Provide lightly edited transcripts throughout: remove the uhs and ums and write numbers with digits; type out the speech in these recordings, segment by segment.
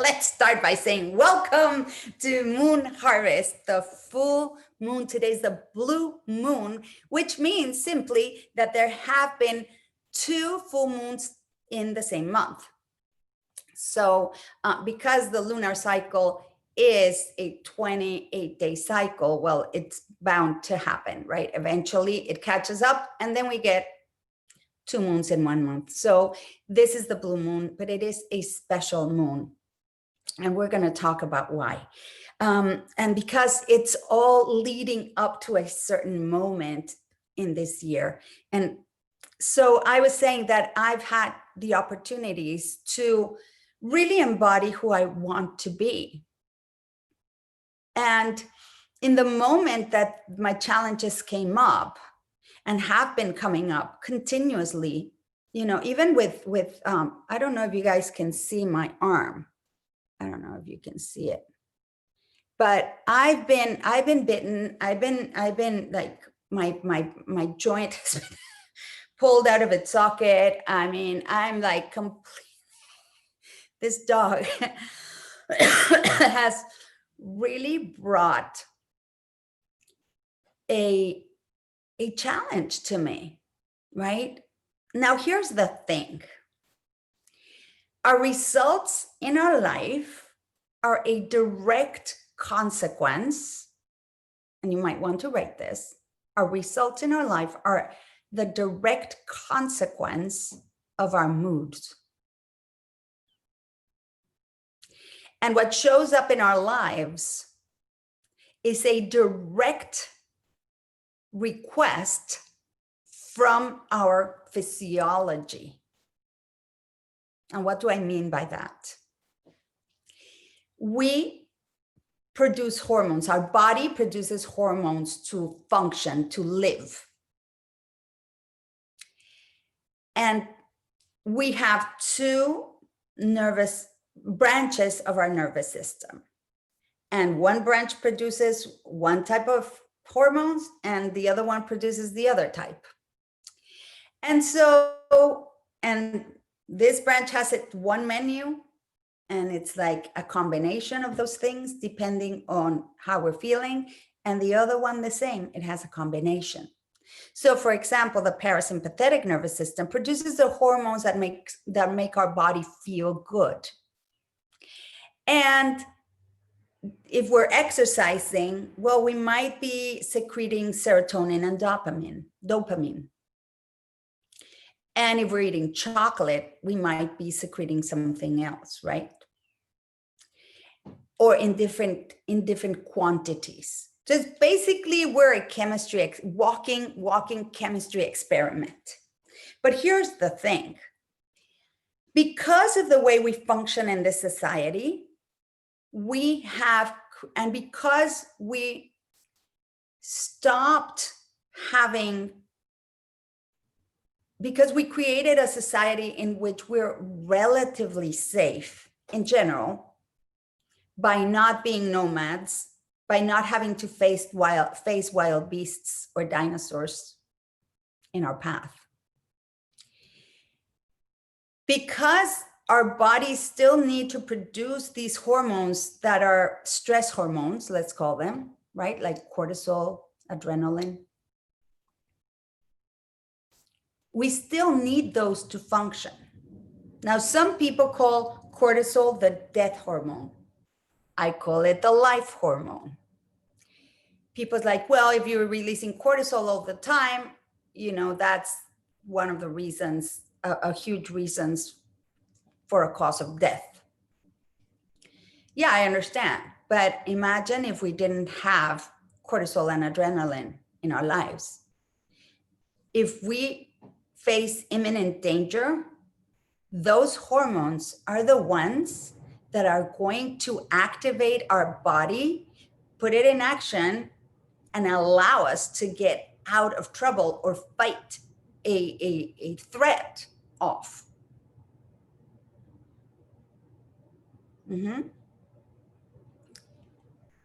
Let's start by saying welcome to Moon Harvest, the full moon. Today's the blue moon, which means simply that there have been 2 full moons in the same month. So because the lunar cycle is a 28-day cycle, well, it's bound to happen, right? Eventually it catches up and then we get 2 moons in 1 month. So this is the blue moon, but it is a special moon. And we're going to talk about why. And because it's all leading up to a certain moment in this year. And so I was saying that I've had the opportunities to really embody who I want to be. And in the moment that my challenges came up and have been coming up continuously, you know, even with I don't know if you guys can see my arm. I don't know if you can see it, but I've been bitten. I've been like my joint has been pulled out of its socket. I mean, I'm like completely, this dog has really brought a challenge to me, right? Now, here's the thing. Our results in our life are a direct consequence, and you might want to write this. Our results in our life are the direct consequence of our moods. And what shows up in our lives is a direct request from our physiology. And what do I mean by that? We produce hormones. Our body produces hormones to function, to live. And we have 2 nervous branches of our nervous system. And one branch produces one type of hormones and the other one produces the other type. And so, and this branch has one menu, and it's like a combination of those things depending on how we're feeling. And the other one the same, it has a combination. So for example, the parasympathetic nervous system produces the hormones that make our body feel good. And if we're exercising, well, we might be secreting serotonin and dopamine. And if we're eating chocolate, we might be secreting something else, right? Or in different quantities. So basically, we're a walking chemistry experiment. But here's the thing. Because of the way we function in this society, because we stopped having, because we created a society in which we're relatively safe in general by not being nomads, by not having to face wild beasts or dinosaurs in our path. Because our bodies still need to produce these hormones that are stress hormones, let's call them, right? Like cortisol, adrenaline. We still need those to function. Now, some people call cortisol the death hormone. I call it the life hormone. People's like, well, if you're releasing cortisol all the time, you know, that's one of the reasons, a huge reasons for a cause of death. Yeah, I understand. But imagine if we didn't have cortisol and adrenaline in our lives. If we face imminent danger, those hormones are the ones that are going to activate our body, put it in action, and allow us to get out of trouble or fight a threat off.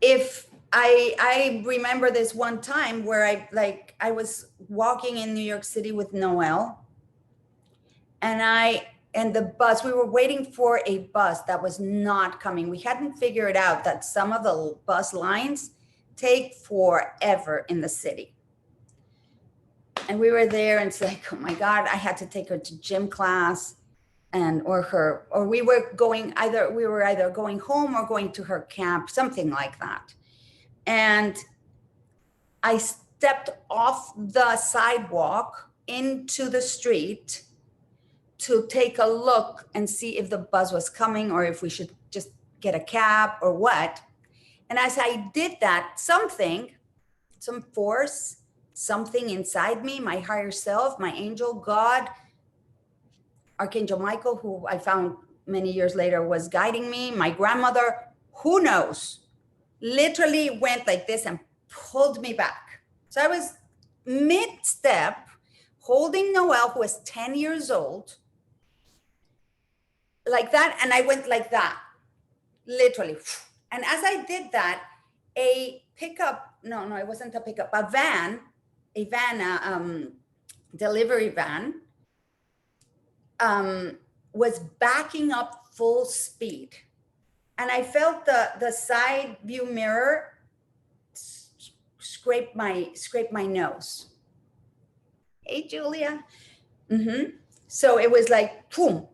If I remember this one time where I was walking in New York City with Noel, and And the bus, we were waiting for a bus that was not coming. We hadn't figured out that some of the bus lines take forever in the city. And we were there, and it's like, oh my God, I had to take her to gym class, or we were either going home or going to her camp, something like that. And I stepped off the sidewalk into the street to take a look and see if the bus was coming or if we should just get a cab or what. And as I did that, some force, something inside me, my higher self, my angel, God, Archangel Michael, who I found many years later was guiding me, my grandmother, who knows, literally went like this and pulled me back. So I was mid-step holding Noelle, who was 10 years old, like that. And I went like that, literally. And as I did that, a pickup, no, it wasn't a pickup, a delivery van, was backing up full speed. And I felt the side view mirror scrape my nose. Hey, Julia. So it was like, boom.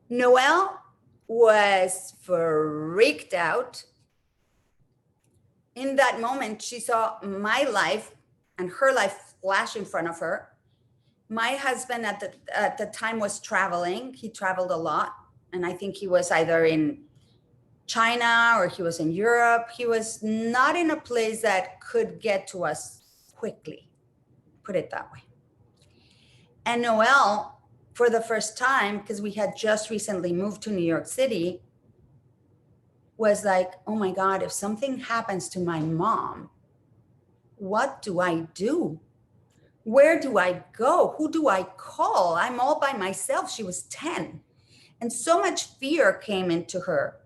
Noelle was freaked out. In that moment, she saw my life and her life flash in front of her. My husband at the time was traveling. He traveled a lot. And I think he was either in China or he was in Europe. He was not in a place that could get to us quickly, put it that way. And Noelle, for the first time, because we had just recently moved to New York City, was like, oh my God, if something happens to my mom, what do I do? Where do I go? Who do I call? I'm all by myself. She was 10. And so much fear came into her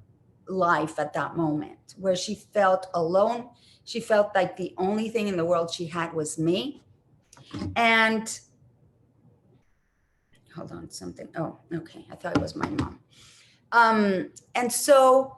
life at that moment, where she felt alone. She felt like the only thing in the world she had was me. And hold on, something. Oh, okay. I thought it was my mom. And so,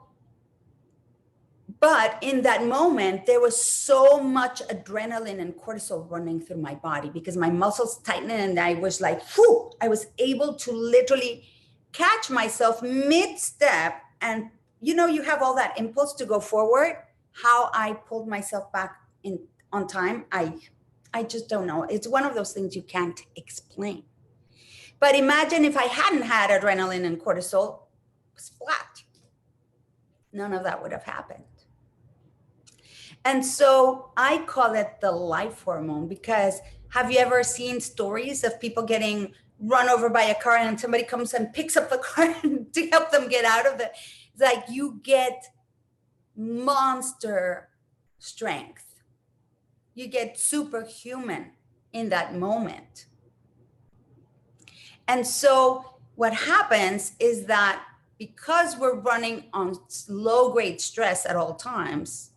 but in that moment, there was so much adrenaline and cortisol running through my body because my muscles tightened and I was like, whew, I was able to literally catch myself mid-step. And you have all that impulse to go forward. How I pulled myself back on time, I just don't know. It's one of those things you can't explain. But imagine if I hadn't had adrenaline and cortisol, it was flat. None of that would have happened. And so I call it the life hormone because have you ever seen stories of people getting run over by a car and somebody comes and picks up the car to help them get out of it? It's like you get monster strength. You get superhuman in that moment. And so what happens is that because we're running on low grade stress at all times,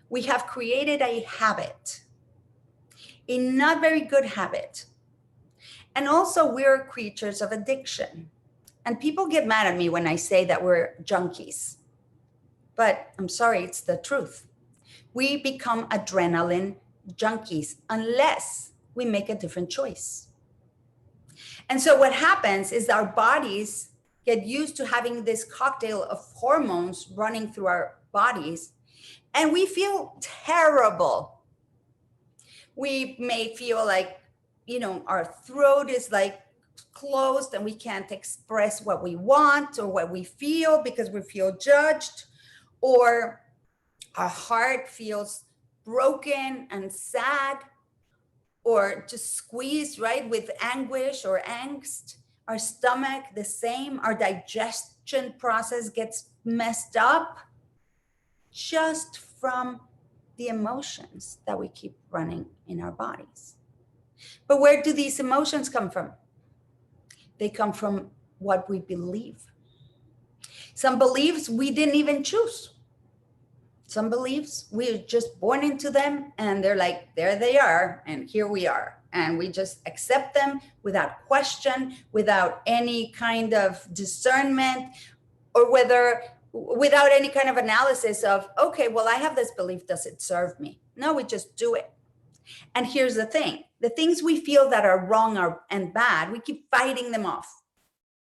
we have created a habit, a not very good habit. And also we're creatures of addiction. And people get mad at me when I say that we're junkies. But I'm sorry, it's the truth. We become adrenaline junkies unless we make a different choice. And so what happens is our bodies get used to having this cocktail of hormones running through our bodies, and we feel terrible. We may feel like, our throat is like closed and we can't express what we want or what we feel because we feel judged, or our heart feels broken and sad, or just squeezed, right, with anguish or angst. Our stomach, the same. Our digestion process gets messed up just from the emotions that we keep running in our bodies. But where do these emotions come from? They come from what we believe. Some beliefs we didn't even choose. Some beliefs we're just born into them and they're like, there they are, and here we are. and we just accept them without question, without any kind of discernment, or without any kind of analysis of, okay, well, I have this belief, does it serve me? No, we just do it. And here's the thing, the things we feel that are wrong and bad, we keep fighting them off.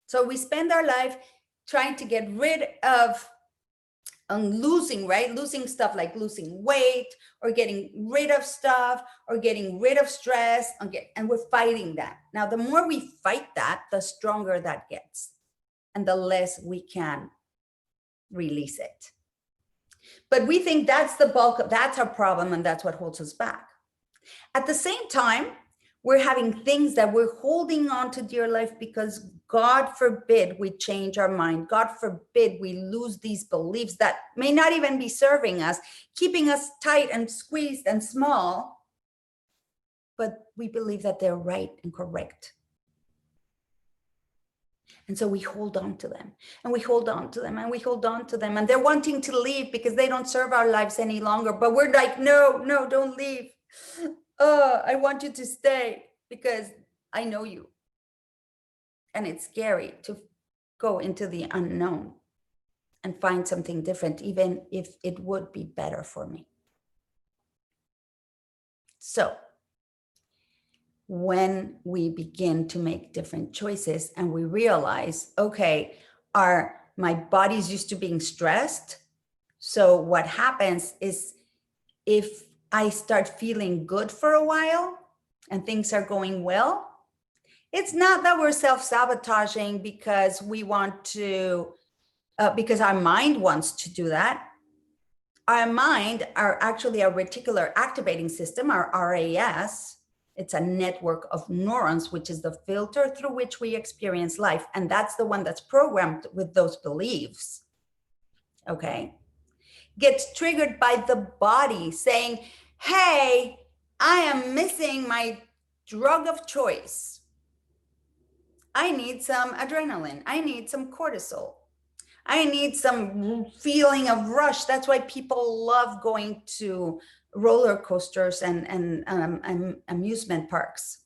So we spend our life trying to get rid of losing, right? Losing stuff like losing weight, or getting rid of stuff, or getting rid of stress, and we're fighting that. Now, the more we fight that, the stronger that gets, and the less we can release it. But we think that's the bulk of, that's our problem, and that's what holds us back. At the same time, we're having things that we're holding on to dear life because God forbid we change our mind. God forbid we lose these beliefs that may not even be serving us, keeping us tight and squeezed and small, but we believe that they're right and correct. And so we hold on to them, and we hold on to them, and we hold on to them, and they're wanting to leave because they don't serve our lives any longer. But we're like, no, don't leave. I want you to stay because I know you. And it's scary to go into the unknown and find something different, even if it would be better for me. So when we begin to make different choices and we realize, okay, my body's used to being stressed. So what happens is, if I start feeling good for a while and things are going well, it's not that we're self-sabotaging because we want to, because our mind wants to do that. Our mind are actually a reticular activating system, our RAS. It's a network of neurons, which is the filter through which we experience life. And that's the one that's programmed with those beliefs. Okay. Gets triggered by the body saying, hey, I am missing my drug of choice. I need some adrenaline. I need some cortisol. I need some feeling of rush. That's why people love going to roller coasters and amusement parks,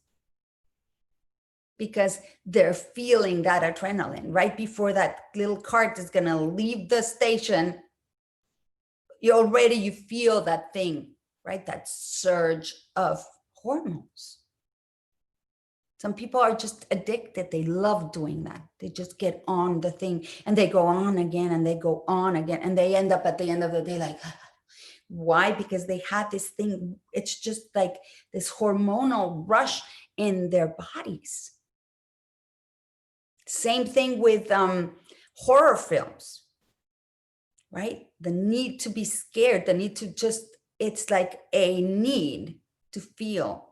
because they're feeling that adrenaline right before that little cart is going to leave the station. You feel that thing, right? That surge of hormones. Some people are just addicted. They love doing that. They just get on the thing and they go on again and they go on again. And they end up at the end of the day like, why? Because they had this thing. It's just like this hormonal rush in their bodies. Same thing with horror films, right? The need to be scared, the need to just, it's like a need to feel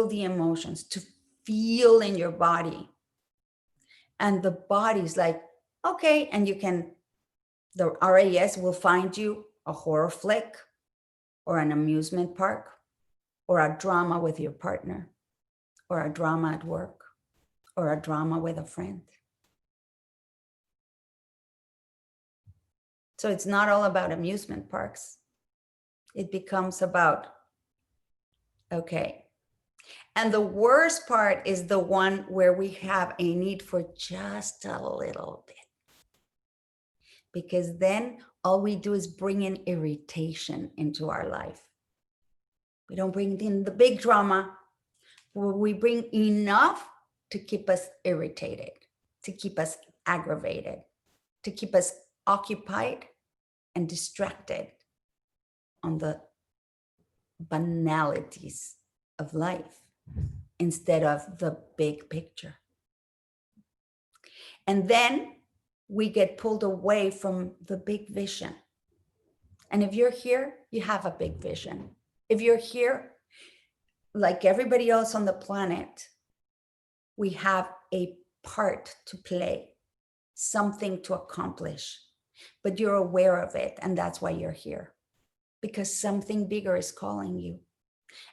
the emotions, to feel in your body. And the body's like, okay, and the RAS will find you a horror flick or an amusement park or a drama with your partner or a drama at work or a drama with a friend. So it's not all about amusement parks. It becomes about, okay. And the worst part is the one where we have a need for just a little bit. Because then all we do is bring in irritation into our life. We don't bring in the big drama. We bring enough to keep us irritated, to keep us aggravated, to keep us occupied and distracted on the banalities of life instead of the big picture. And then we get pulled away from the big vision. And if you're here, you have a big vision. If you're here, like everybody else on the planet, we have a part to play, something to accomplish, but you're aware of it. And that's why you're here, because something bigger is calling you.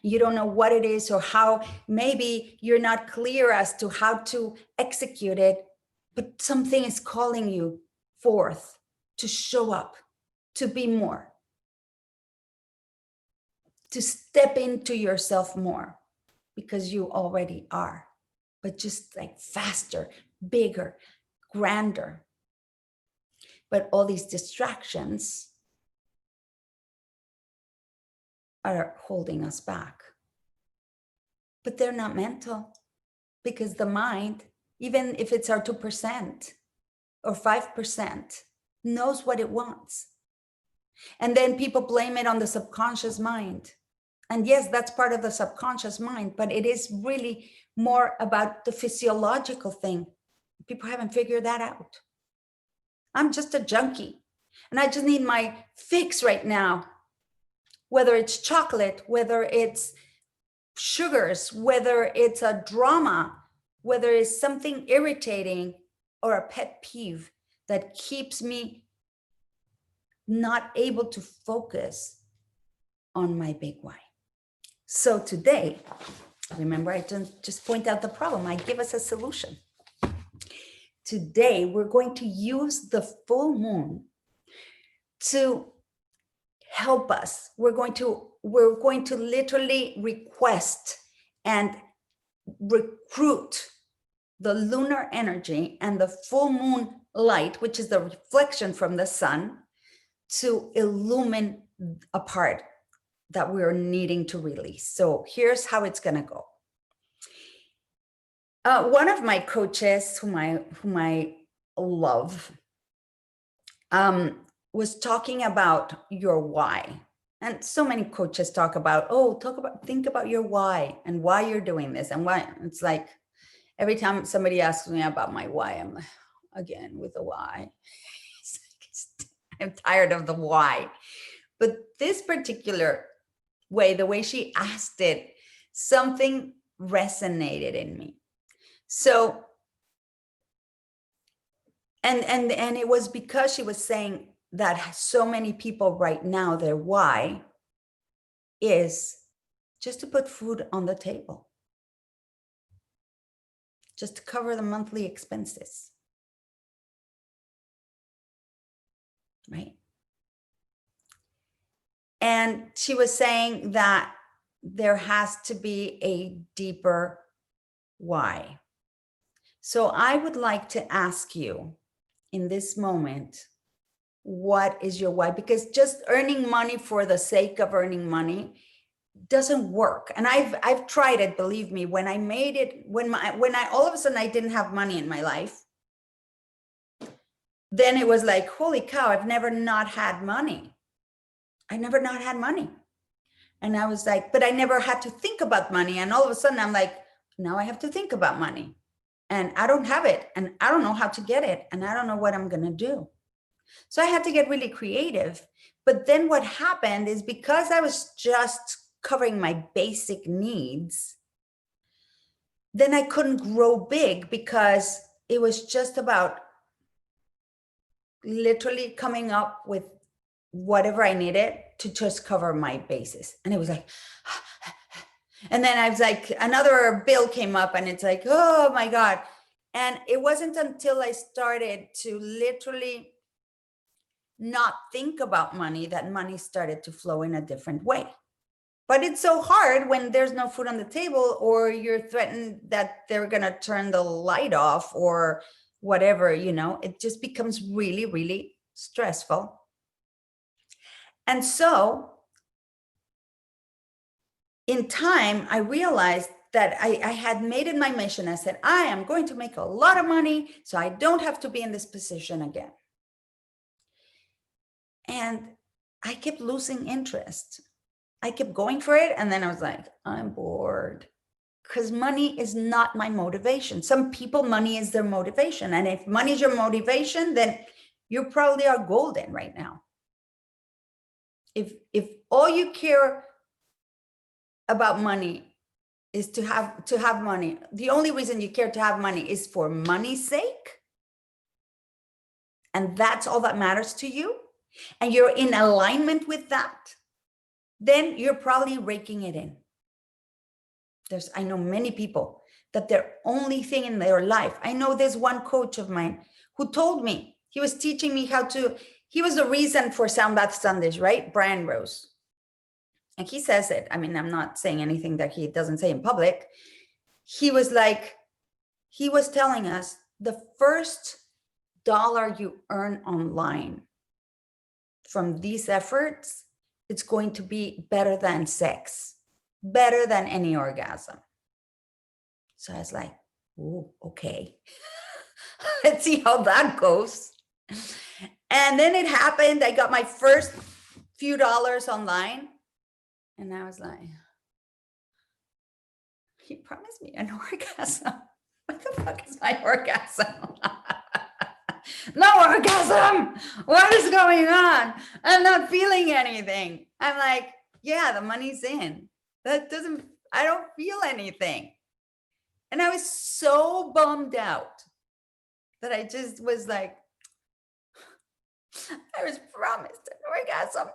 You don't know what it is or how, maybe you're not clear as to how to execute it, but something is calling you forth to show up, to be more. to step into yourself more, because you already are, but just like faster, bigger, grander. But all these distractions are holding us back. But they're not mental, because the mind, even if it's our 2% or 5%, knows what it wants. And then people blame it on the subconscious mind. And yes, that's part of the subconscious mind, but it is really more about the physiological thing. People haven't figured that out. I'm just a junkie, and I just need my fix right now. Whether it's chocolate, whether it's sugars, whether it's a drama, whether it's something irritating or a pet peeve that keeps me not able to focus on my big why. So today, remember, I didn't just point out the problem, I give us a solution. Today, we're going to use the full moon to help us. We're going to literally request and recruit the lunar energy and the full moon light, which is the reflection from the sun, to illumine a part that we're needing to release. So here's how it's going to go. One of my coaches, whom I love, was talking about your why. And so many coaches talk about, think about your why and why you're doing this and why. It's like every time somebody asks me about my why, I'm like, again with the why. I'm tired of the why. But this particular way, the way she asked it, something resonated in me. So, and it was because she was saying that so many people right now, their why is just to put food on the table, just to cover the monthly expenses, right? And she was saying that there has to be a deeper why. So I would like to ask you in this moment, what is your why? Because just earning money for the sake of earning money doesn't work. And I've tried it, believe me. When I made it, when I all of a sudden I didn't have money in my life, then it was like, holy cow, I've never not had money. I never not had money. And I was like, but I never had to think about money. And all of a sudden I'm like, now I have to think about money. And I don't have it, and I don't know how to get it, and I don't know what I'm going to do. So I had to get really creative. But then what happened is, because I was just covering my basic needs, then I couldn't grow big, because it was just about literally coming up with whatever I needed to just cover my bases. And it was like, and then I was like, another bill came up, and it's like, oh my God. And it wasn't until I started to literally not think about money that money started to flow in a different way. But it's so hard when there's no food on the table, or you're threatened that they're going to turn the light off or whatever, it just becomes really, really stressful. And so in time, I realized that I had made it my mission. I said, I am going to make a lot of money so I don't have to be in this position again. And I kept losing interest. I kept going for it. And then I was like, I'm bored, because money is not my motivation. Some people, money is their motivation. And if money is your motivation, then you probably are golden right now. If all you care about money is to have money, the only reason you care to have money is for money's sake, and that's all that matters to you, and you're in alignment with that, then you're probably raking it in. I know many people that their only thing in their life, I know there's one coach of mine who told me, he was teaching me he was the reason for Sound Bath Sundays, right? Brian Rose. and he says it. I mean, I'm not saying anything that he doesn't say in public. He was telling us the first dollar you earn online from these efforts, it's going to be better than sex, better than any orgasm. So I was like, oh, okay. Let's see how that goes. And then it happened. I got my first few dollars online. And I was like, he promised me an orgasm. What the fuck is my orgasm? No orgasm. What is going on? I'm not feeling anything. I'm like, yeah, the money's in. I don't feel anything. And I was so bummed out that I just was like, I was promised an orgasm.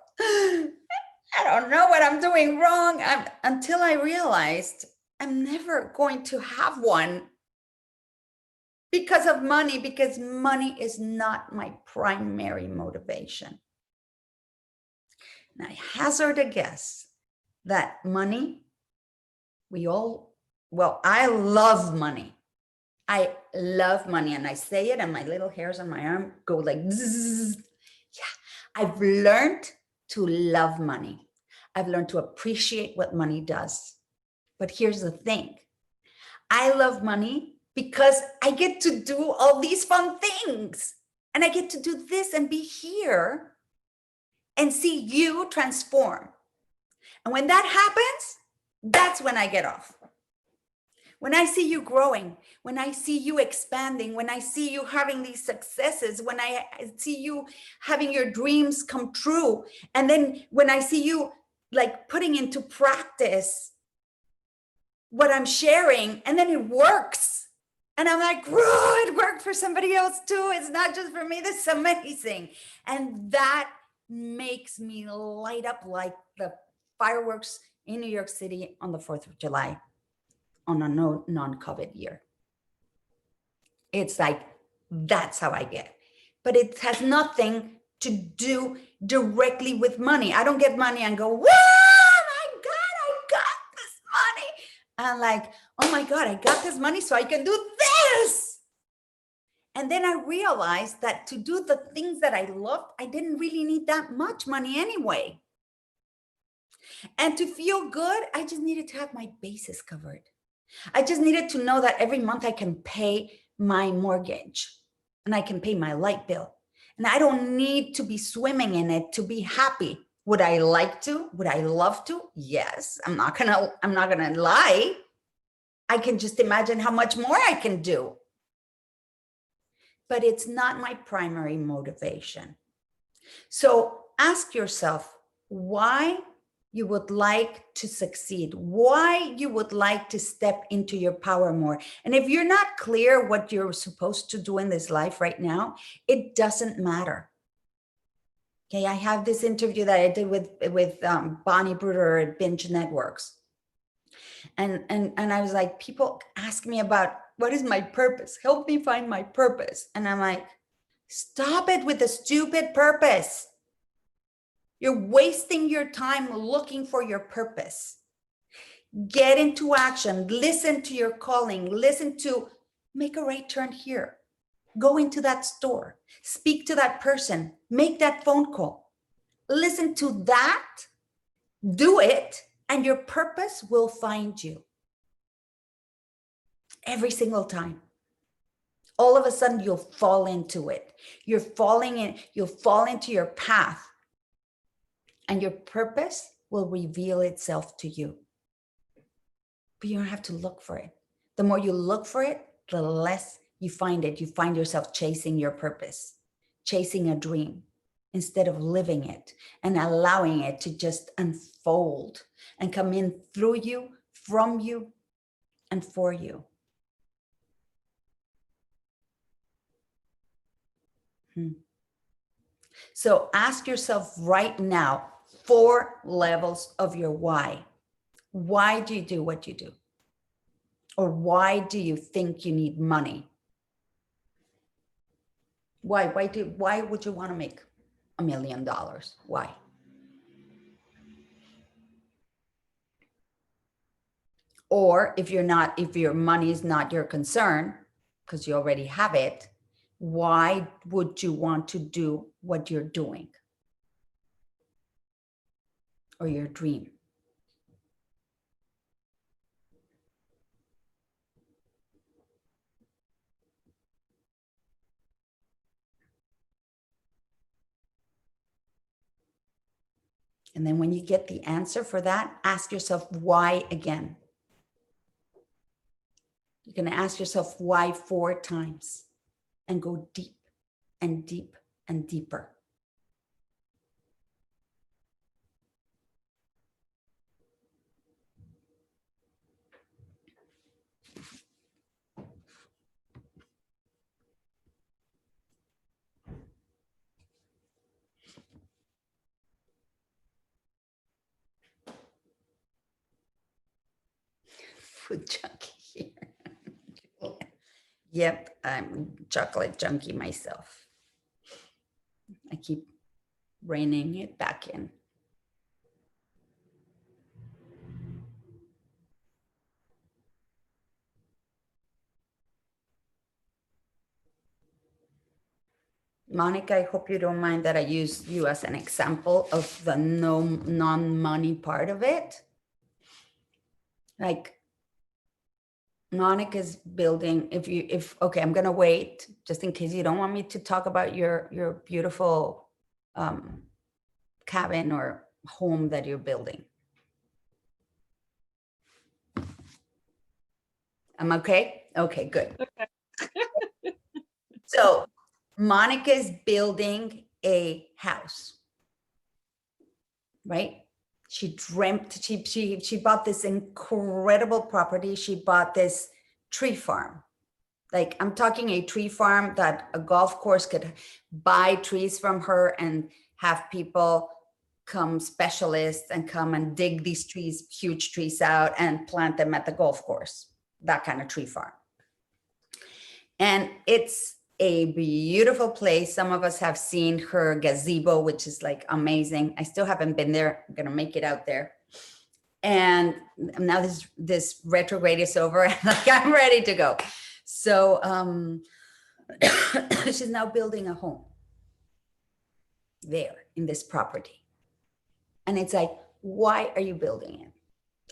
I don't know what I'm doing wrong. Until I realized I'm never going to have one because of money, because money is not my primary motivation. And I hazard a guess that money, I love money. I love money, and I say it and my little hairs on my arm go like, zzz. Yeah, I've learned to love money. I've learned to appreciate what money does. But here's the thing. I love money because I get to do all these fun things. And I get to do this and be here and see you transform. And when that happens, that's when I get off. When I see you growing, when I see you expanding, when I see you having these successes, when I see you having your dreams come true, and then when I see you like putting into practice what I'm sharing, and then it works. And I'm like, whoa, it worked for somebody else too. It's not just for me. This is amazing. And that makes me light up like the fireworks in New York City on the 4th of July on a non-COVID year. It's like, that's how I get. But it has nothing to do directly with money. I don't get money and go, whoa, my God, I got this money. I'm like, oh my God, I got this money so I can do this. And then I realized that to do the things that I loved, I didn't really need that much money anyway. And to feel good, I just needed to have my bases covered. I just needed to know that every month I can pay my mortgage and I can pay my light bill. And I don't need to be swimming in it to be happy. Would I like to? Would I love to? Yes. I'm not gonna lie. I can just imagine how much more I can do. But it's not my primary motivation. So ask yourself why you would like to succeed, why you would like to step into your power more. And if you're not clear what you're supposed to do in this life right now, it doesn't matter. Okay, I have this interview that I did with Bonnie Bruder at Binge Networks. And I was like, people ask me about what is my purpose? Help me find my purpose. And I'm like, stop it with the stupid purpose. You're wasting your time looking for your purpose. Get into action. Listen to your calling. Listen to make a right turn here. Go into that store. Speak to that person. Make that phone call. Listen to that. Do it, and your purpose will find you. Every single time. All of a sudden, you'll fall into it. You'll fall into your path. And your purpose will reveal itself to you. But you don't have to look for it. The more you look for it, the less you find it. You find yourself chasing your purpose, chasing a dream, instead of living it and allowing it to just unfold and come in through you, from you, and for you. So ask yourself right now, 4 levels of your why. Why do you do what you do? Or why do you think you need money? Why would you want to make $1 million? Why? Or if your money is not your concern, because you already have it, why would you want to do what you're doing or your dream? And then when you get the answer for that, ask yourself why again. You're going to ask yourself why 4 times and go deep and deep and deeper. Food junkie here. Yep, I'm chocolate junkie myself. I keep reining it back in. Monica, I hope you don't mind that I use you as an example of the non-money part of it. Like Monica's building, okay, I'm gonna wait just in case you don't want me to talk about your beautiful cabin or home that you're building. I'm okay? Okay, good. So Monica is building a house, right? She dreamt, she bought this incredible property. She bought this tree farm. Like I'm talking a tree farm that a golf course could buy trees from her and have people come, specialists, and come and dig these trees, huge trees out and plant them at the golf course, that kind of tree farm. And it's a beautiful place. Some of us have seen her gazebo, which is like amazing. I still haven't been there. I'm gonna make it out there. And now this retrograde is over and like I'm ready to go. So she's now building a home there in this property. And it's like, why are you building it?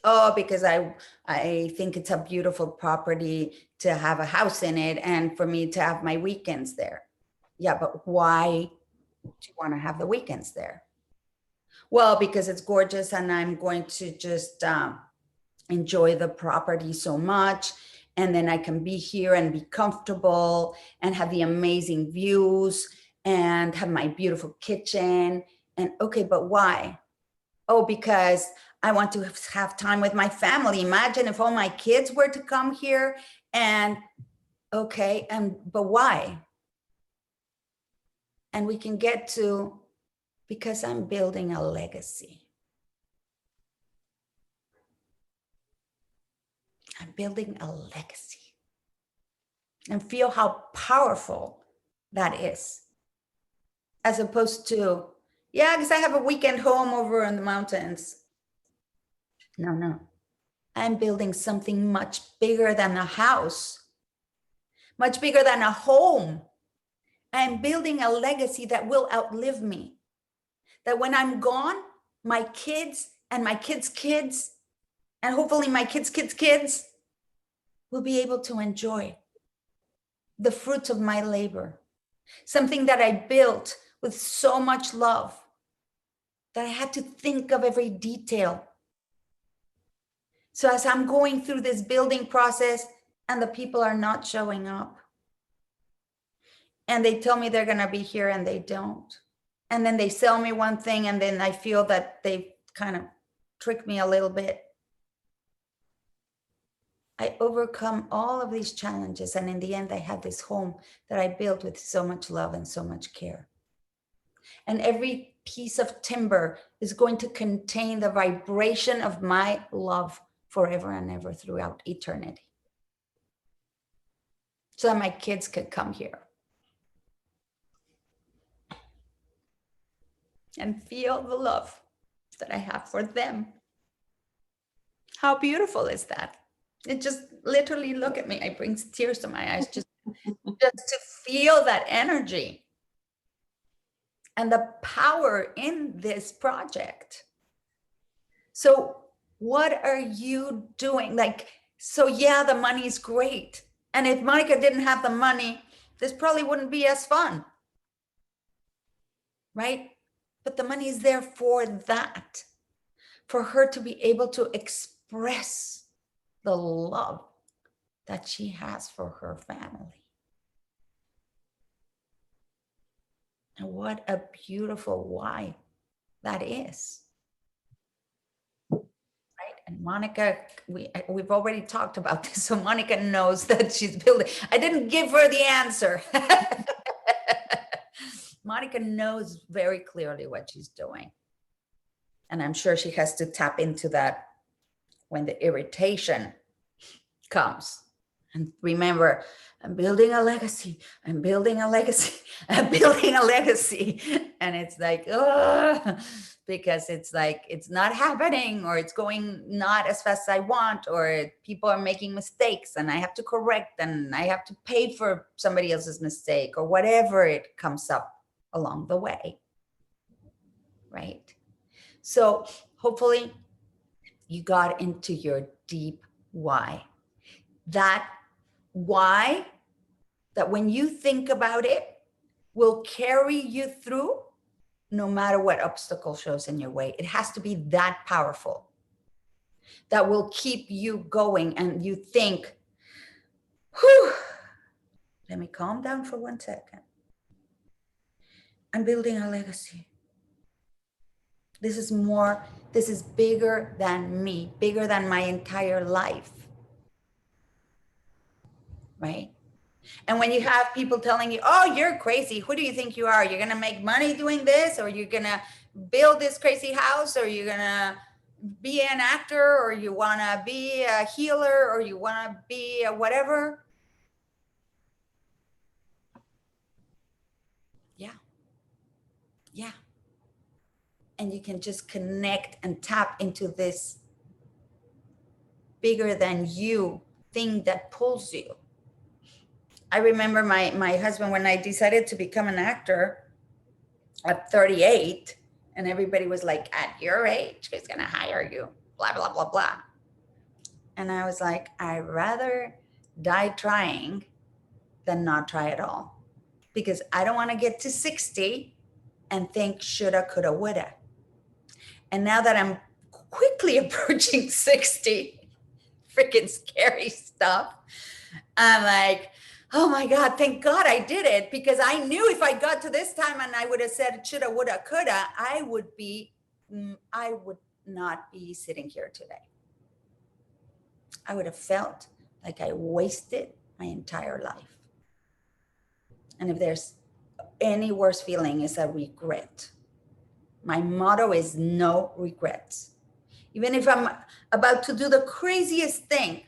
Oh, because I think it's a beautiful property to have a house in it and for me to have my weekends there. Yeah, but why do you want to have the weekends there? Well, because it's gorgeous and I'm going to just enjoy the property so much. And then I can be here and be comfortable and have the amazing views and have my beautiful kitchen. And okay, but why? Oh, because I want to have time with my family. Imagine if all my kids were to come here and okay, but why? And we can get to, because I'm building a legacy. I'm building a legacy. And feel how powerful that is. As opposed to, yeah, because I have a weekend home over in the mountains. No. I'm building something much bigger than a house, much bigger than a home. I'm building a legacy that will outlive me. That when I'm gone, my kids and my kids' kids, and hopefully my kids' kids' kids will be able to enjoy the fruits of my labor. Something that I built with so much love that I had to think of every detail. So as I'm going through this building process and the people are not showing up and they tell me they're going to be here and they don't. And then they sell me one thing and then I feel that they kind of tricked me a little bit. I overcome all of these challenges. And in the end, I had this home that I built with so much love and so much care. And every piece of timber is going to contain the vibration of my love forever and ever throughout eternity. So that my kids could come here and feel the love that I have for them. How beautiful is that? It just literally, look at me. It brings tears to my eyes just to feel that energy and the power in this project. So what are you doing? Like, so yeah, the money is great. And if Monica didn't have the money, this probably wouldn't be as fun, right? But the money is there for that, for her to be able to express the love that she has for her family. And what a beautiful why that is. Right? And Monica, we've already talked about this, so Monica knows that she's building. I didn't give her the answer. Monica knows very clearly what she's doing. And I'm sure she has to tap into that when the irritation comes. And remember, I'm building a legacy. I'm building a legacy. I'm building a legacy. And it's like, oh, because it's like, it's not happening, or it's going not as fast as I want, or people are making mistakes and I have to correct, and I have to pay for somebody else's mistake, or whatever it comes up along the way. Right? So hopefully you got into your deep why. That why, that when you think about it, will carry you through no matter what obstacle shows in your way. It has to be that powerful, that will keep you going. And you think, whew, let me calm down for 1 second. I'm building a legacy. This is more, this is bigger than me, bigger than my entire life. Right? And when you have people telling you, oh, you're crazy. Who do you think you are? You're going to make money doing this, or you're going to build this crazy house, or you're going to be an actor, or you want to be a healer, or you want to be a whatever. Yeah. Yeah. And you can just connect and tap into this bigger than you thing that pulls you. I remember my husband, when I decided to become an actor at 38, and everybody was like, at your age, who's going to hire you? Blah, blah, blah, blah. And I was like, I'd rather die trying than not try at all. Because I don't want to get to 60 and think shoulda, coulda, woulda. And now that I'm quickly approaching 60, freaking scary stuff, I'm like, oh my God, thank God I did it, because I knew if I got to this time and I would have said shoulda, woulda, coulda, I would not be sitting here today. I would have felt like I wasted my entire life. And if there's any worse feeling, is a regret. My motto is no regrets. Even if I'm about to do the craziest thing,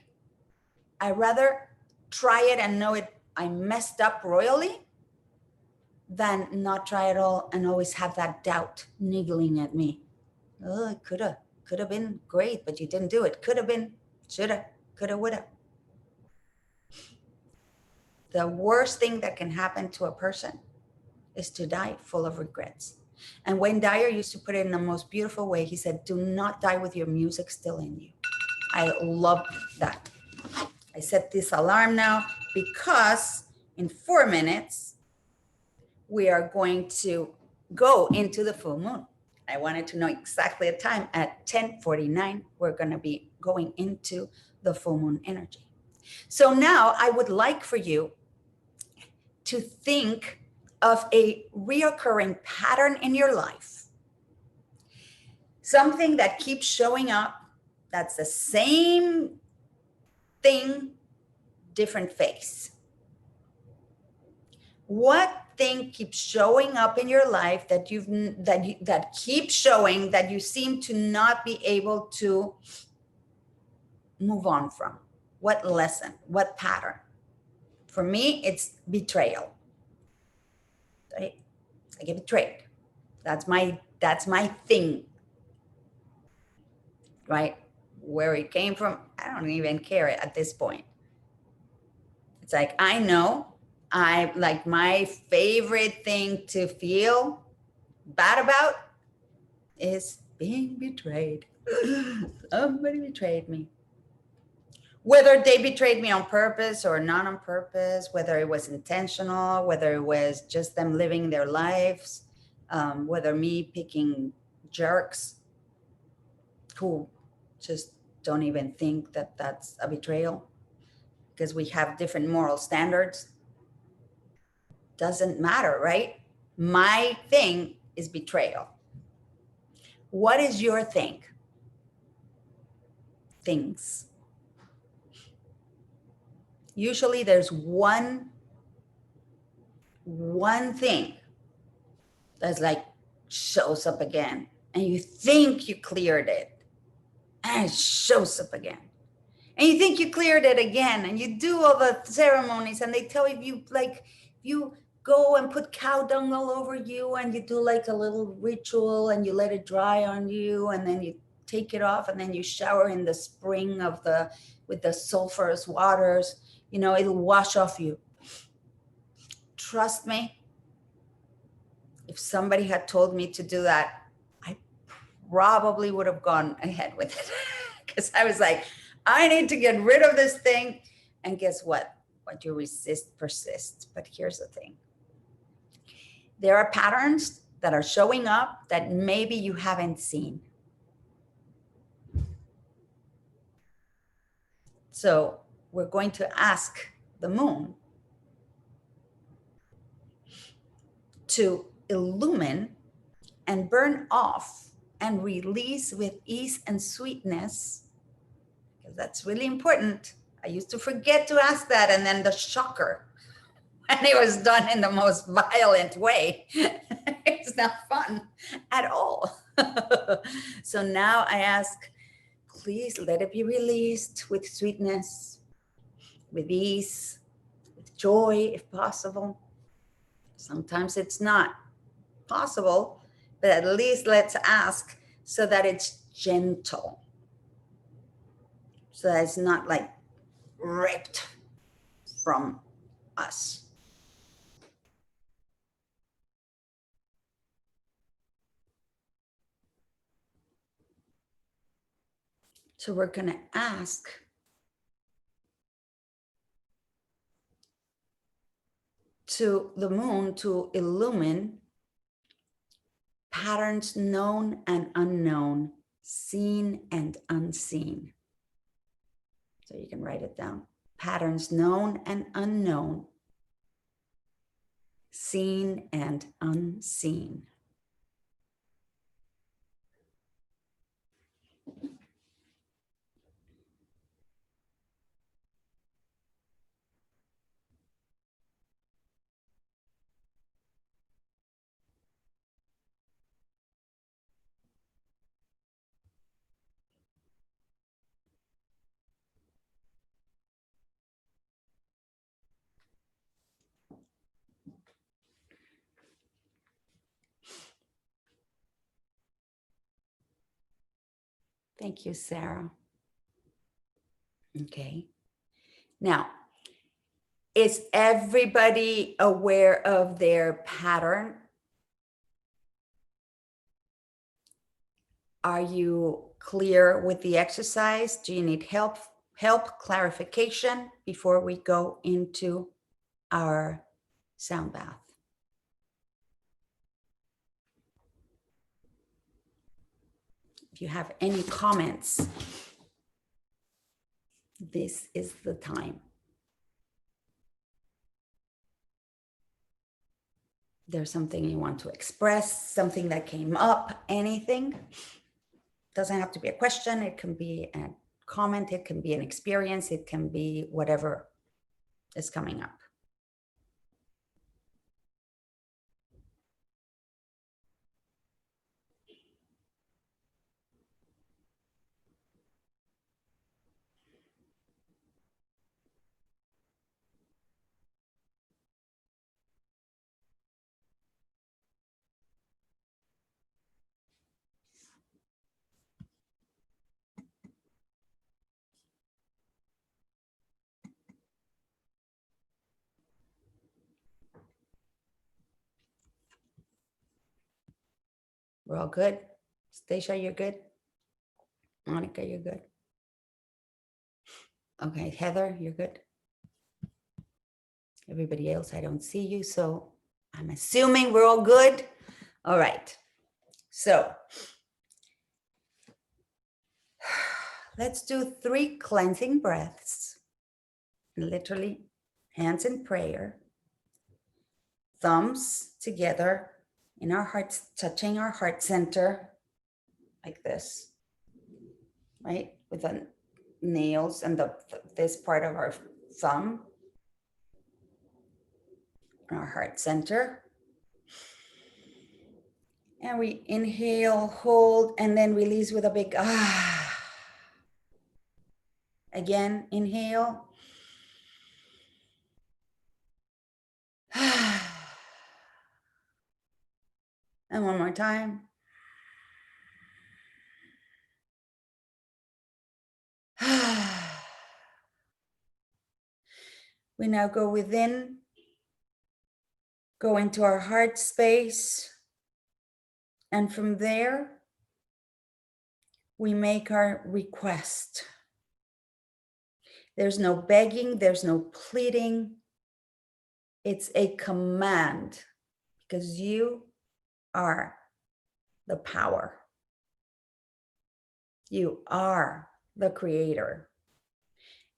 I'd rather try it and know it, I messed up royally, than not try at all and always have that doubt niggling at me. Oh, it could have been great, but you didn't do it. Could have been, shoulda, coulda, woulda. The worst thing that can happen to a person is to die full of regrets. And Wayne Dyer used to put it in the most beautiful way. He said, do not die with your music still in you. I love that. I set this alarm now because in 4 minutes, we are going to go into the full moon. I wanted to know exactly the time. At 10:49, we're going to be going into the full moon energy. So now I would like for you to think of a reoccurring pattern in your life, something that keeps showing up, that's the same thing, different face. What thing keeps showing up in your life that that keeps showing that you seem to not be able to move on from? What lesson? What pattern? For me, it's betrayal. Right? I get betrayed. That's my thing. Right? where it came from, I don't even care at this point. It's like, I know I like my favorite thing to feel bad about is being betrayed. Somebody betrayed me. Whether they betrayed me on purpose or not on purpose, whether it was intentional, whether it was just them living their lives, whether me picking jerks who just don't even think that that's a betrayal because we have different moral standards. Doesn't matter, right? My thing is betrayal. What is your thing? Things. Usually there's one thing that's like shows up again and you think you cleared it and it shows up again. And you think you cleared it again and you do all the ceremonies and they tell you like you go and put cow dung all over you and you do like a little ritual and you let it dry on you and then you take it off and then you shower in the spring of the with the sulfurous waters, you know, it'll wash off you. Trust me, if somebody had told me to do that, I probably would have gone ahead with it because I was like, I need to get rid of this thing. And guess what? What you resist persists. But here's the thing. There are patterns that are showing up that maybe you haven't seen. So we're going to ask the moon to illumine and burn off and release with ease and sweetness, because that's really important. I used to forget to ask that, and then the shocker, and it was done in the most violent way. It's not fun at all. So now I ask, please let it be released with sweetness, with ease, with joy, if possible. Sometimes it's not possible, but at least let's ask so that it's gentle, so that it's not like ripped from us. So we're going to ask to the moon to illumine patterns known and unknown, seen and unseen. So you can write it down. Patterns known and unknown, seen and unseen. Thank you, Sarah. Okay. Now, is everybody aware of their pattern? Are you clear with the exercise? Do you need help, clarification before we go into our sound bath? If you have any comments, this is the time. There's something you want to express, something that came up, anything. Doesn't have to be a question. It can be a comment. It can be an experience. It can be whatever is coming up. We're all good. Stacia, you're good. Monica, you're good. Okay, Heather, you're good. Everybody else, I don't see you, so I'm assuming we're all good. All right. So let's do 3 cleansing breaths. Literally, hands in prayer, thumbs together in our hearts, touching our heart center like this, right? With the nails and this part of our thumb in our heart center. And we inhale, hold, and then release with a big ah. Again, inhale. And one more time. We now go within, go into our heart space, and from there, we make our request. There's no begging, there's no pleading. It's a command because you are the power. You are the creator.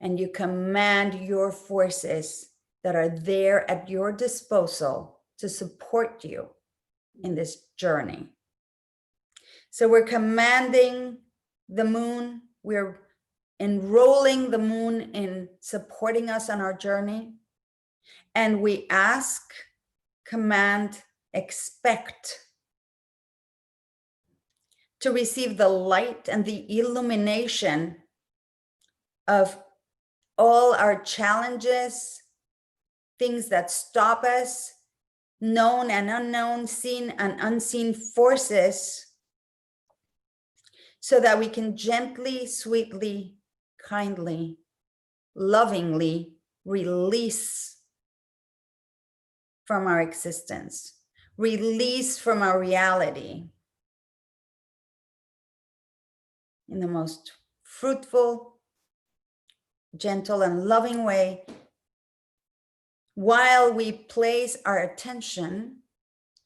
And you command your forces that are there at your disposal to support you in this journey. So we're commanding the moon. We're enrolling the moon in supporting us on our journey. And we ask, command, expect to receive the light and the illumination of all our challenges, things that stop us, known and unknown, seen and unseen forces, so that we can gently, sweetly, kindly, lovingly release from our existence, release from our reality in the most fruitful, gentle, and loving way, while we place our attention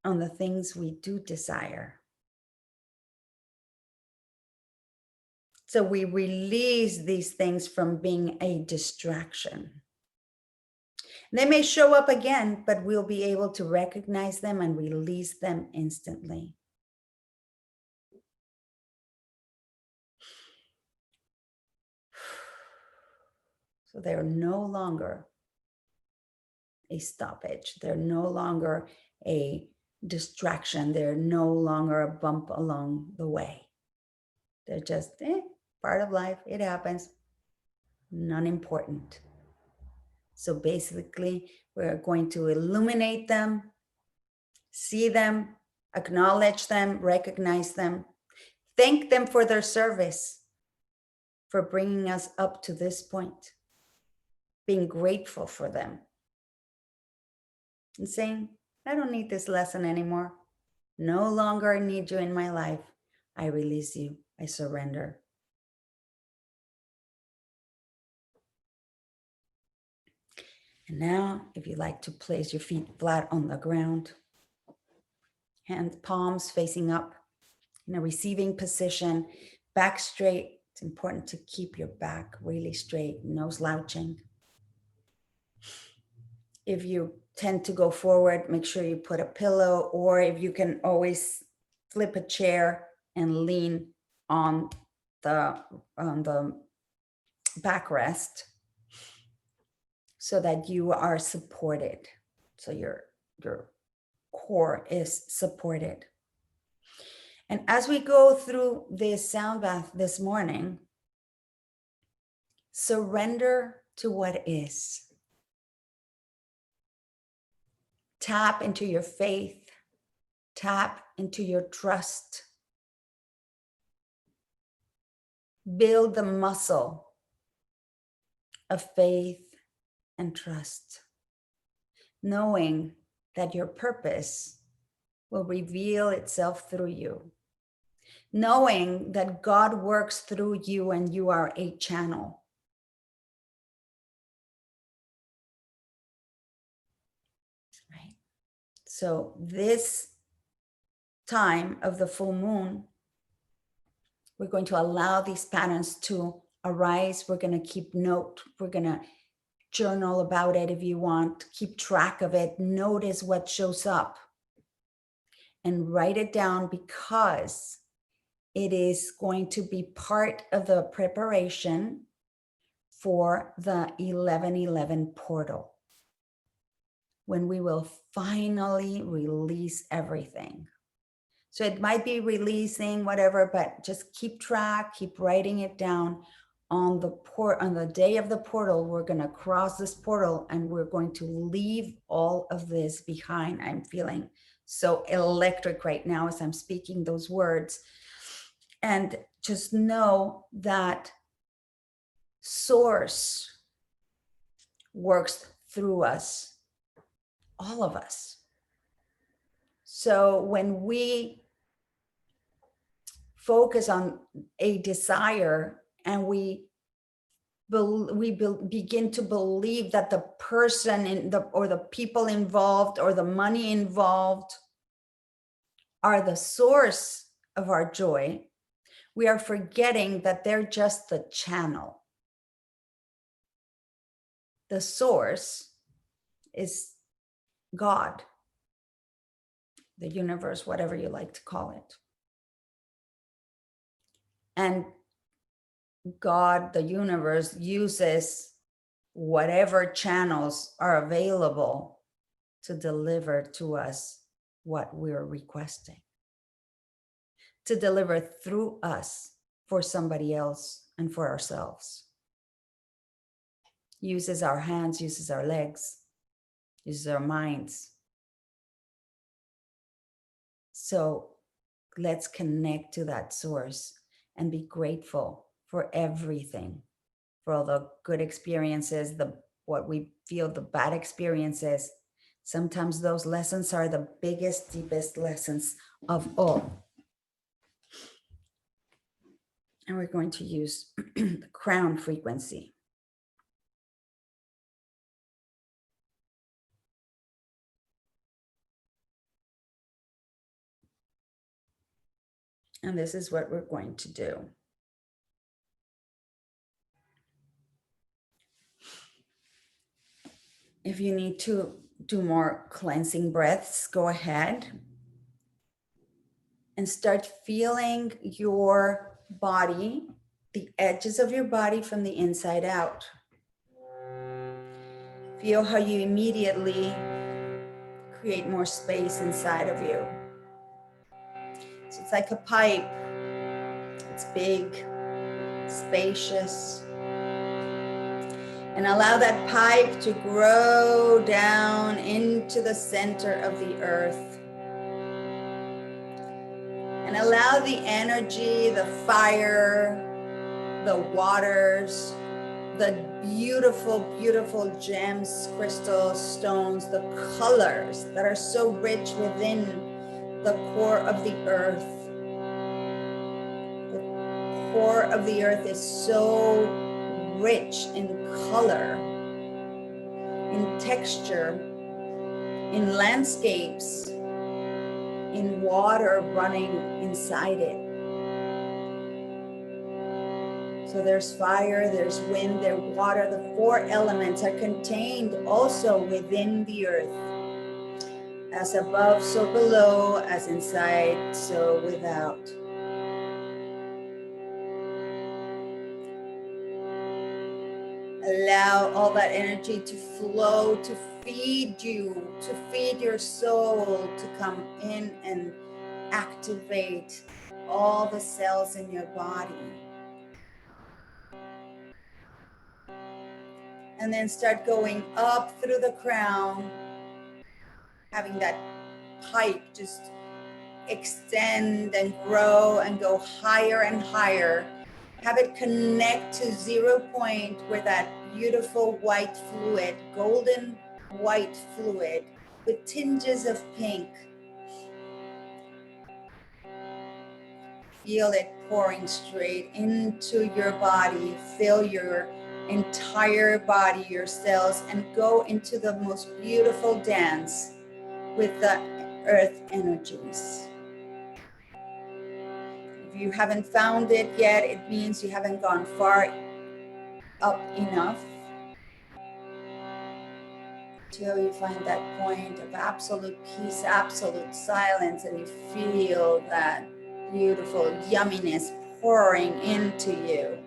on the things we do desire. So we release these things from being a distraction. They may show up again, but we'll be able to recognize them and release them instantly. So they're no longer a stoppage. They're no longer a distraction. They're no longer a bump along the way. They're just part of life. It happens. Non-important. So basically, we're going to illuminate them, see them, acknowledge them, recognize them, thank them for their service, for bringing us up to this point, being grateful for them, and saying, I don't need this lesson anymore. No longer need you in my life. I release you. I surrender. And now, if you like to place your feet flat on the ground, hands, palms facing up in a receiving position, back straight. It's important to keep your back really straight, no slouching. If you tend to go forward, make sure you put a pillow, or if you can always flip a chair and lean on the backrest so that you are supported. So your core is supported. And as we go through this sound bath this morning, surrender to what is. Tap into your faith. Tap into your trust. Build the muscle of faith and trust, knowing that your purpose will reveal itself through you. Knowing that God works through you and you are a channel. Right? So this time of the full moon, we're going to allow these patterns to arise. We're going to keep note. We're going to journal about it if you want. Keep track of it. Notice what shows up. And write it down, because it is going to be part of the preparation for the 1111 portal, when we will finally release everything. So it might be releasing whatever, but just keep track, keep writing it down. On the day of the portal, we're going to cross this portal and we're going to leave all of this behind. I'm feeling so electric right now as I'm speaking those words. And just know that Source works through us, all of us. So when we focus on a desire and we begin to believe that the person or the people involved or the money involved are the source of our joy, we are forgetting that they're just the channel. The source is God, the universe, whatever you like to call it. And God, the universe, uses whatever channels are available to deliver to us what we're requesting, to deliver through us for somebody else and for ourselves. Uses our hands, uses our legs, uses our minds. So let's connect to that source and be grateful for everything, for all the good experiences, what we feel, the bad experiences. Sometimes those lessons are the biggest, deepest lessons of all. And we're going to use the crown frequency. And this is what we're going to do. If you need to do more cleansing breaths, go ahead and start feeling your body, the edges of your body from the inside out. Feel how you immediately create more space inside of you. So it's like a pipe. It's big, spacious. And allow that pipe to grow down into the center of the earth. And allow the energy, the fire, the waters, the beautiful, beautiful gems, crystals, stones, the colors that are so rich within the core of the earth. The core of the earth is so rich in color, in texture, in landscapes, in water running inside it. So there's fire, there's wind, there's water. The four elements are contained also within the earth. As above, so below, as inside, so without. Allow all that energy to flow, to feed you, to feed your soul, to come in and activate all the cells in your body. And then start going up through the crown, having that pipe just extend and grow and go higher and higher. Have it connect to 0 point where that beautiful white fluid, golden white fluid with tinges of pink, Feel it pouring straight into your body. Fill your entire body, your cells, and go into the most beautiful dance with the earth energies. If you haven't found it yet, it means you haven't gone far up enough till you find that point of absolute peace, absolute silence, and you feel that beautiful yumminess pouring into you.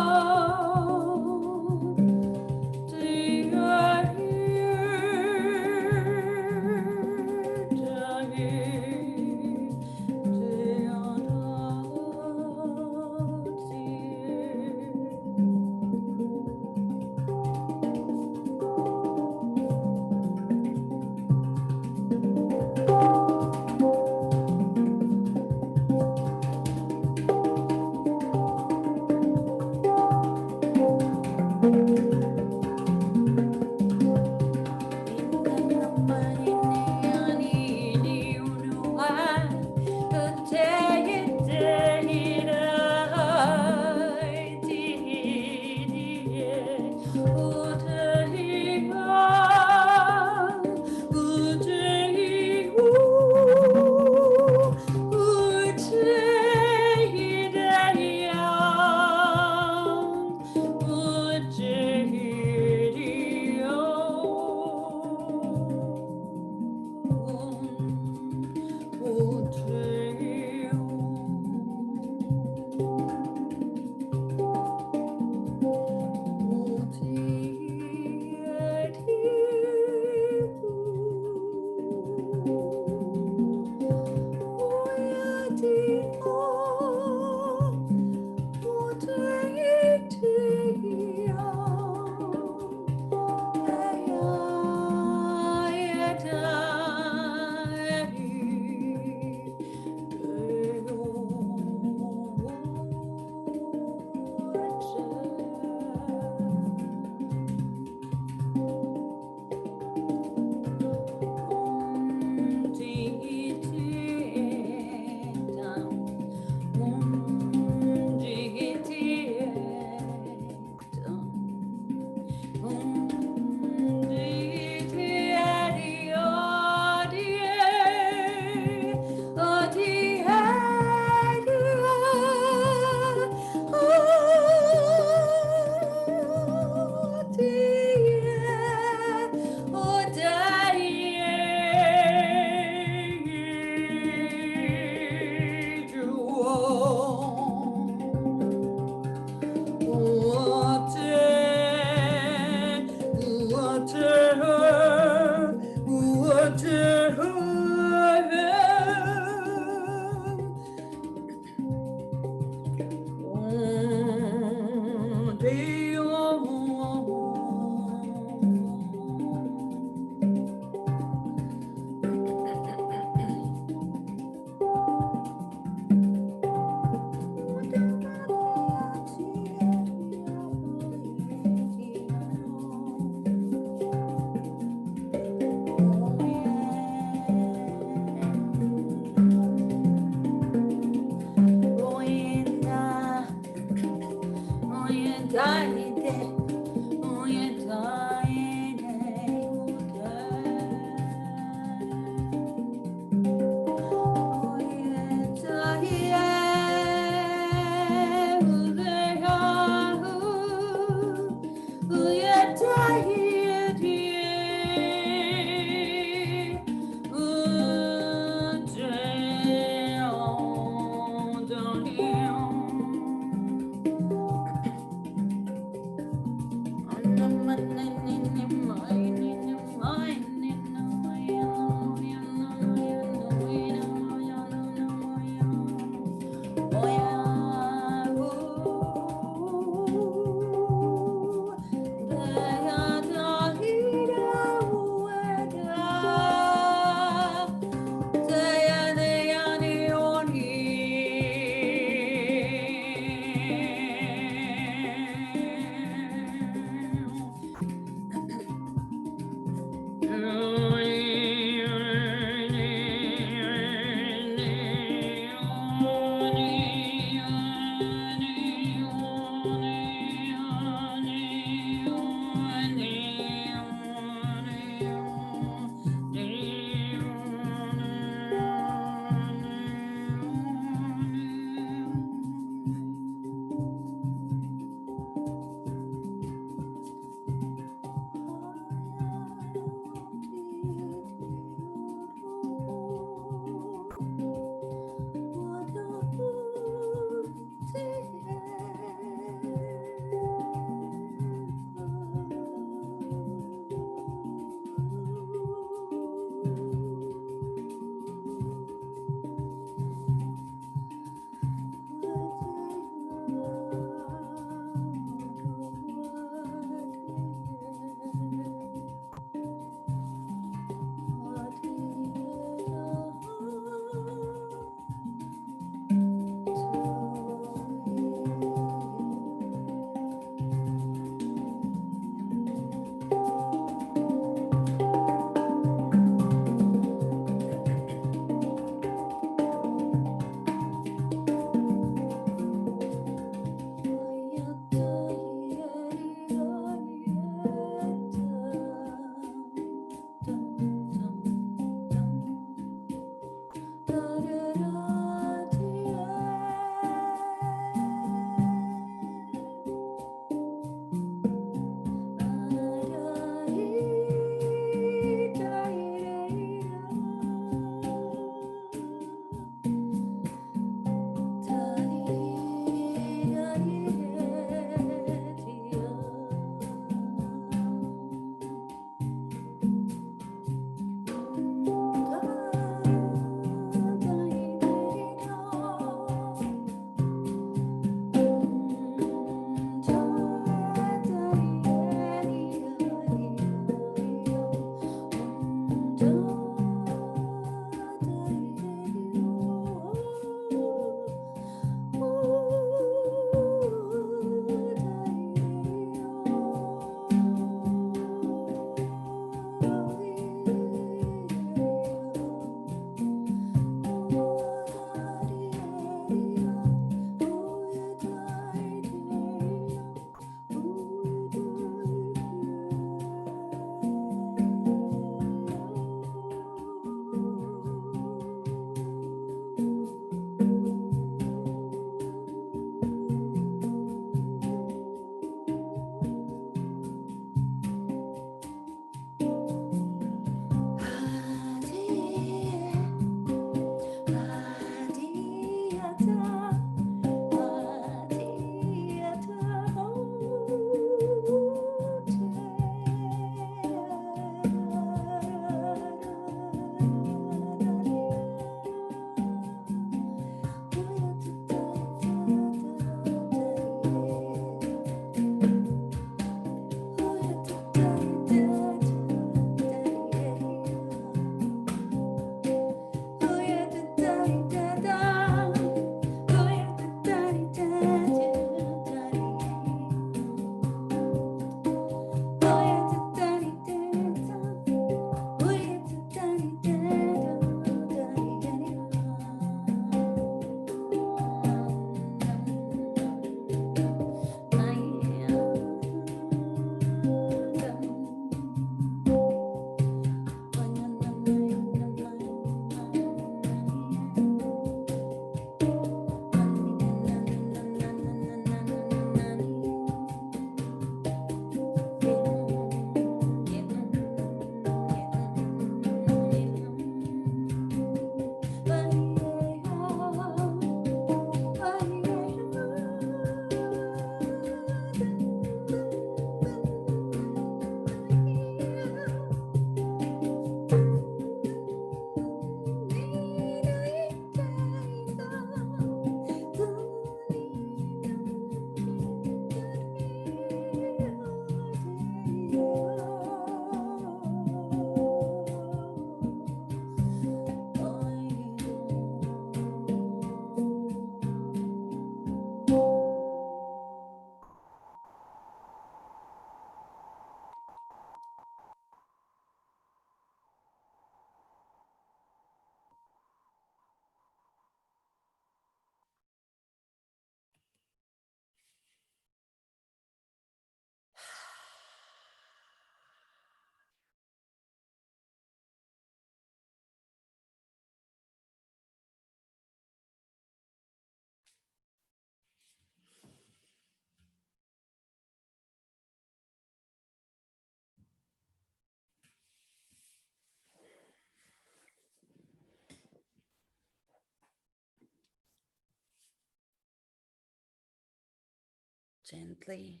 Gently.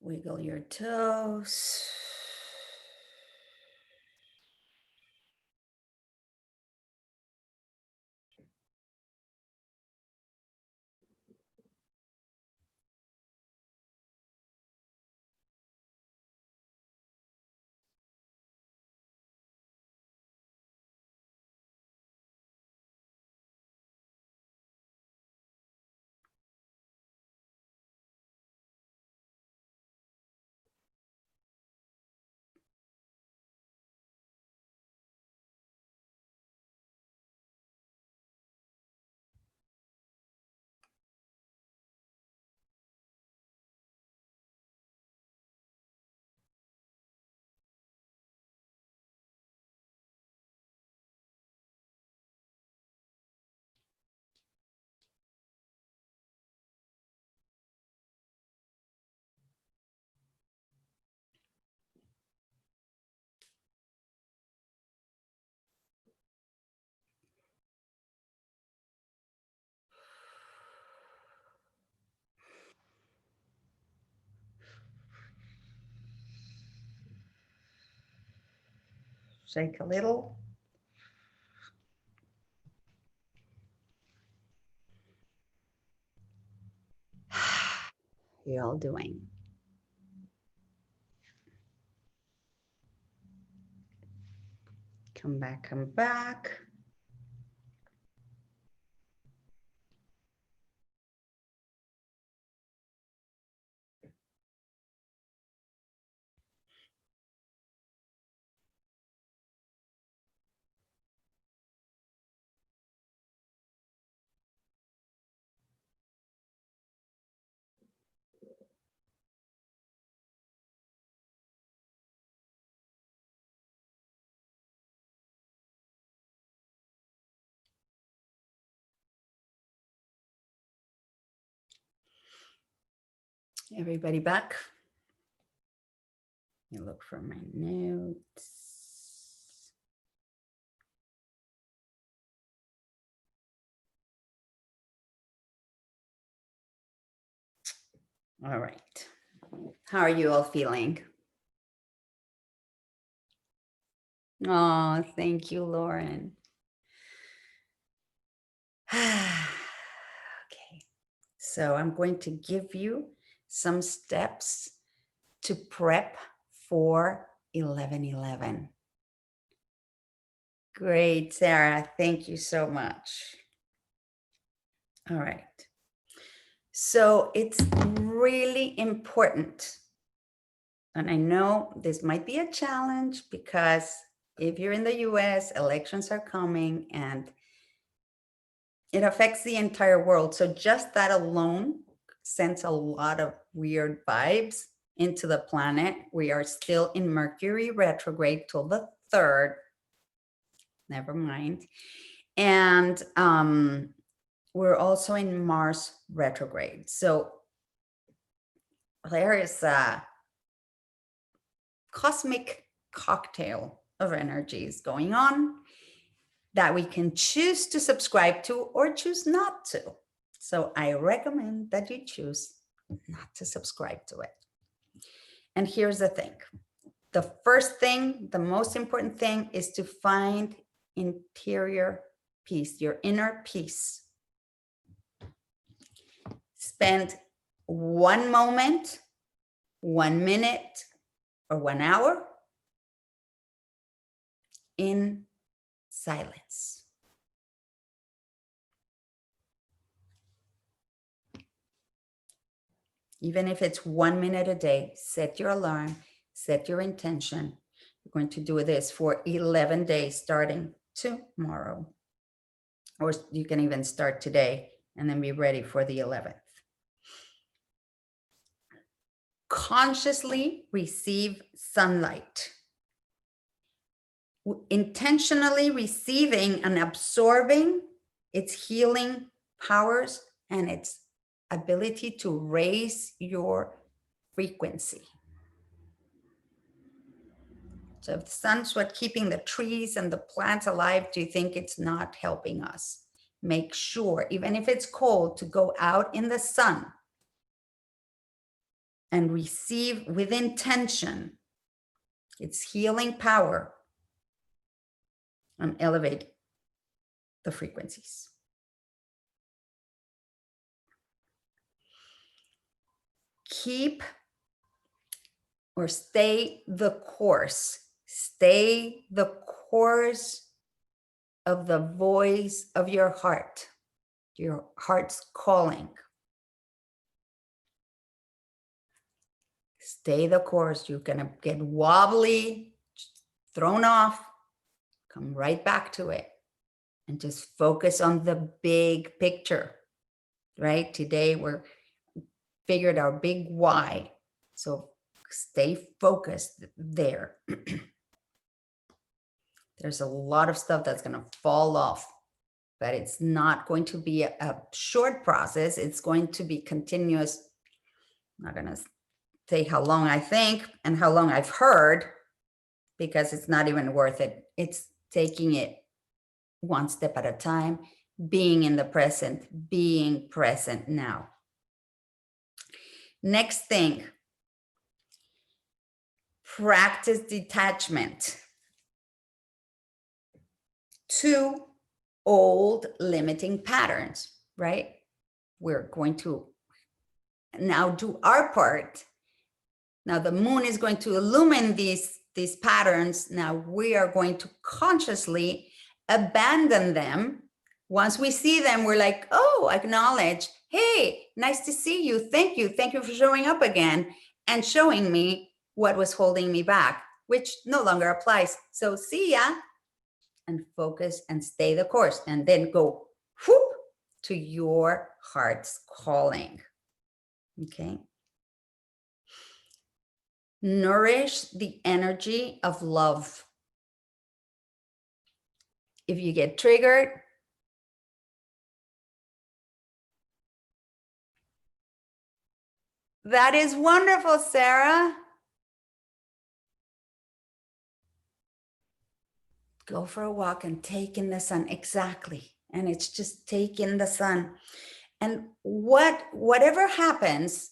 Wiggle your toes. Shake a little. You're all doing. Come back, come back. Everybody back? You look for my notes. All right. How are you all feeling? Oh, thank you, Lauren. Okay. So I'm going to give you some steps to prep for 11/11. Great, Sarah. Thank you so much. All right. So it's really important. And I know this might be a challenge because if you're in the US, elections are coming and it affects the entire world. So just that alone sends a lot of weird vibes into the planet. We are still in Mercury retrograde till the 3rd. Never mind. And we're also in Mars retrograde. So there is a cosmic cocktail of energies going on that we can choose to subscribe to or choose not to. So I recommend that you choose not to subscribe to it. And here's the thing. The first thing, the most important thing is to find interior peace, your inner peace. Spend 1 moment, 1 minute, or 1 hour in silence. Even if it's 1 minute a day, set your alarm, set your intention. You're going to do this for 11 days starting tomorrow. Or you can even start today and then be ready for the 11th. Consciously receive sunlight. Intentionally receiving and absorbing its healing powers and its ability to raise your frequency. So if the sun's what keeping the trees and the plants alive, do you think it's not helping us? Make sure, even if it's cold, to go out in the sun and receive with intention its healing power and elevate the frequencies. Keep or stay the course. Stay the course of the voice of your heart's calling. Stay the course. You're going to get wobbly, thrown off, come right back to it, and just focus on the big picture, right? Today we're figured our big why. So stay focused there. There's a lot of stuff that's going to fall off, but it's not going to be a short process. It's going to be continuous. I'm not going to say how long I think and how long I've heard, because it's not even worth it. It's taking it one step at a time, being in the present, being present now. Next thing, practice detachment. 2 old limiting patterns, right? We're going to now do our part. Now the moon is going to illumine these patterns. Now we are going to consciously abandon them. Once we see them, we're like, oh, acknowledge, hey, nice to see you. Thank you. Thank you for showing up again and showing me what was holding me back, which no longer applies. So see ya, and focus and stay the course, and then go whoop to your heart's calling. Okay. Nourish the energy of love. If you get triggered, that is wonderful, Sarah. Go for a walk and take in the sun. Exactly. And it's just take in the sun. And whatever happens,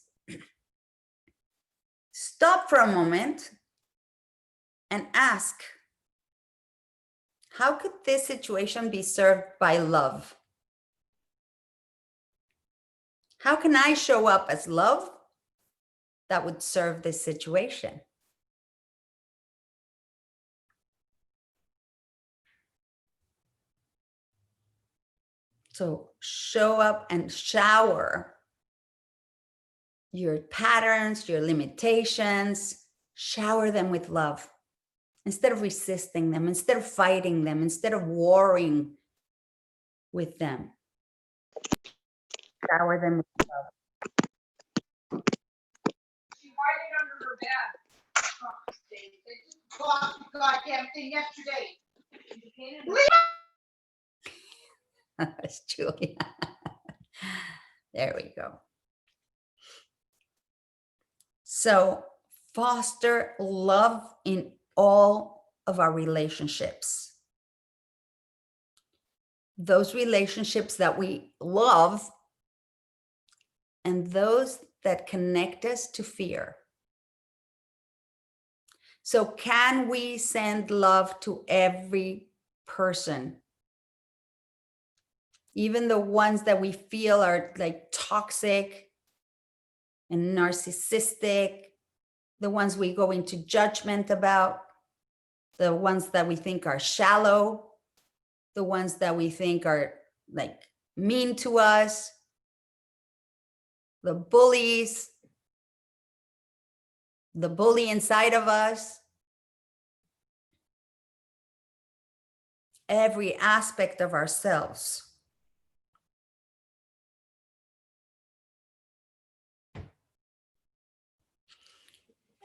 stop for a moment and ask, how could this situation be served by love? How can I show up as love that would serve this situation? So show up and shower your patterns, your limitations, shower them with love. Instead of resisting them, instead of fighting them, instead of warring with them. Shower them with love. She hid it under her bed. Oh, they just blocked the goddamn thing yesterday. That's Julia. There we go. So foster love in all of our relationships. Those relationships that we love and those that connect us to fear. So can we send love to every person? Even the ones that we feel are like toxic and narcissistic, the ones we go into judgment about, the ones that we think are shallow, the ones that we think are like mean to us, the bullies, the bully inside of us, every aspect of ourselves.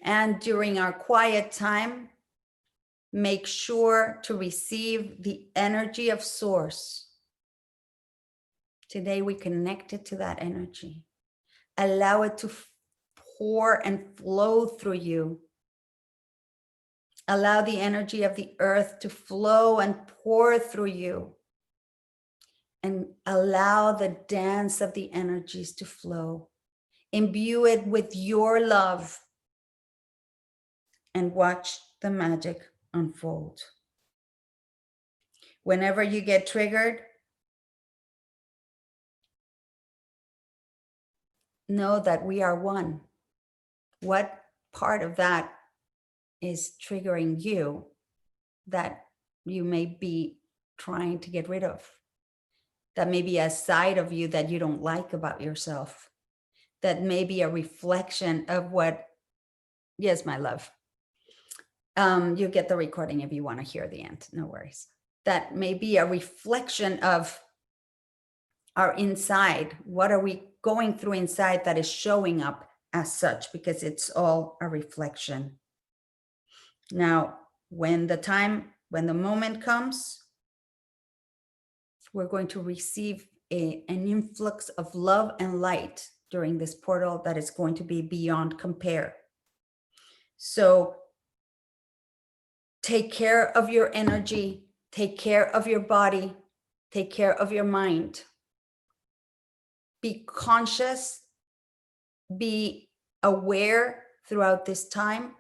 And during our quiet time, make sure to receive the energy of Source. Today we connected to that energy. Allow it to pour and flow through you. Allow the energy of the earth to flow and pour through you. And allow the dance of the energies to flow. Imbue it with your love. And watch the magic unfold. Whenever you get triggered, know that we are one. What part of that is triggering you that you may be trying to get rid of? That may be a side of you that you don't like about yourself. That may be a reflection of what, yes, my love. You get the recording if you want to hear the end, no worries. That may be a reflection of our inside. What are we going through inside that is showing up as such? Because it's all a reflection. Now, when the moment comes, we're going to receive an influx of love and light during this portal that is going to be beyond compare. So take care of your energy, take care of your body, take care of your mind. Be conscious, be aware throughout this time.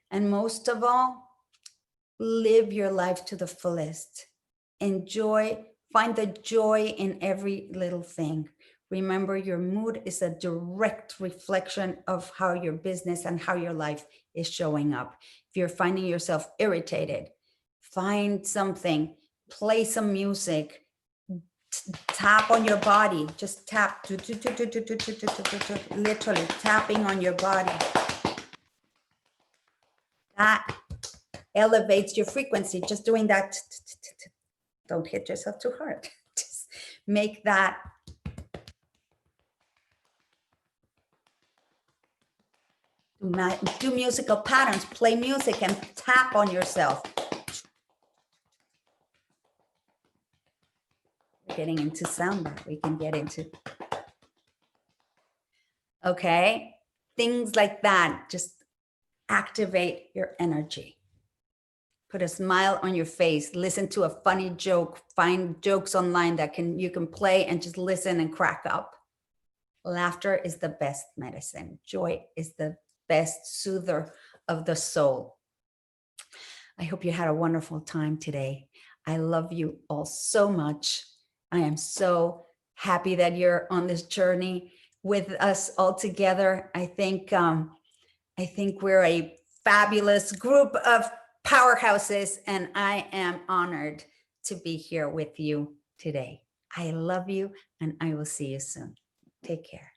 And most of all, live your life to the fullest. Enjoy, find the joy in every little thing. Remember, your mood is a direct reflection of how your business and how your life is showing up. If you're finding yourself irritated, find something, play some music, tap on your body, just tap, literally tapping on your body. That elevates your frequency, just doing that. Don't hit yourself too hard. Just make that. Do musical patterns, play music and tap on yourself. Getting into sound that we can get into. Okay, things like that, just activate your energy. Put a smile on your face, listen to a funny joke, find jokes online that you can play and just listen and crack up. Laughter is the best medicine. Joy is the best soother of the soul. I hope you had a wonderful time today. I love you all so much. I am so happy that you're on this journey with us all together. I think we're a fabulous group of powerhouses, and I am honored to be here with you today. I love you, and I will see you soon. Take care.